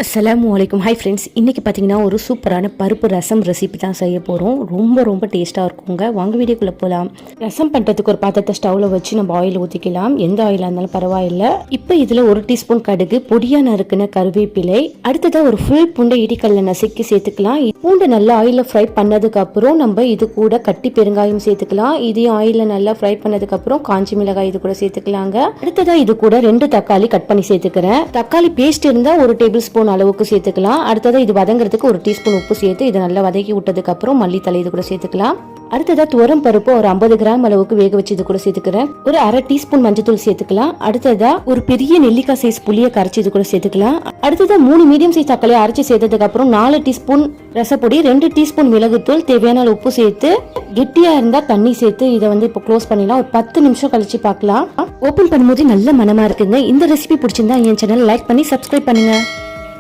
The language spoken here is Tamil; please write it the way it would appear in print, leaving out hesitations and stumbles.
அஸ்ஸலாமு அலைக்கும். ஹாய் ஃப்ரெண்ட்ஸ், இன்றைக்கி பார்த்தீங்கன்னா ஒரு சூப்பரான பருப்பு ரசம் ரெசிபி தான் செய்ய போகிறோம். ரொம்ப டேஸ்ட்டாக இருக்குங்க. வாங்க வீடியோக்குள்ளே போகலாம். ரசம் பண்ணுறதுக்கு ஒரு பாத்திரத்தை ஸ்டவ்வில் வச்சு நம்ம ஆயில் ஊற்றிக்கலாம். எந்த ஆயிலாக இருந்தாலும் பரவாயில்லை. இப்போ இதில் 1 டீஸ்பூன் கடுகு, பொடியாக நறுக்குன கருவேப்பிலை, அடுத்ததாக ஒரு ஃபுல் பூண்டை இடிக்கல்ல நசுக்கி சேர்த்துக்கலாம். பூண்டை நல்லா ஆயிலில் ஃப்ரை பண்ணதுக்கப்புறம் நம்ம இது கூட கட்டி பெருங்காயம் சேர்த்துக்கலாம். இதையும் ஆயிலில் நல்லா ஃப்ரை பண்ணதுக்கப்புறம் காஞ்சி மிளகாய் இது கூட சேர்த்துக்கலாங்க. அடுத்ததாக இது கூட 2 தக்காளி கட் பண்ணி சேர்த்துக்கிறேன். தக்காளி பேஸ்ட் இருந்தால் 1 டேபிள் ஸ்பூன் அளவுக்கு சேர்த்துக்கலாம். அடுத்தது இது வதங்கிறதுக்கு 1 டீஸ்பூன் உப்பு சேர்த்து இதை நல்லா வதக்கி விட்டதுக்கு அப்புறம் மல்லித்தலை இது கூட சேர்த்துக்கலாம். அடுத்ததா துவரம் பருப்பு ஒரு 50 கிராம் அளவுக்கு வேக வச்சு இது கூட சேர்த்துக்கிறேன். ஒரு 1/2 டீஸ்பூன் மஞ்சத்தூள் சேர்த்துக்கலாம். அடுத்ததா ஒரு பெரிய நெல்லிக்காய் சைஸ் புளியை கரைச்சி இது கூட சேர்த்துக்கலாம். அடுத்ததா 3 மீடியம் சைஸ் தக்காளியை அரைச்சி சேர்த்ததுக்கு அப்புறம் 4 டீஸ்பூன் ரசப்பொடி, 2 டீஸ்பூன் மிளகுத்தூள், தேவையான உப்பு சேர்த்து கெட்டியா இருந்தா தண்ணி சேர்த்து இதை இப்போ க்ளோஸ் பண்ணிடலாம். ஒரு 10 நிமிஷம் கழிச்சு பார்க்கலாம். ஓபன் பண்ணும்போது நல்ல மனமா இருக்குங்க. இந்த ரெசிபி பிடிச்சிருந்தா என் சேனல் லைக் பண்ணி சப்ஸ்கிரைப் பண்ணுங்க.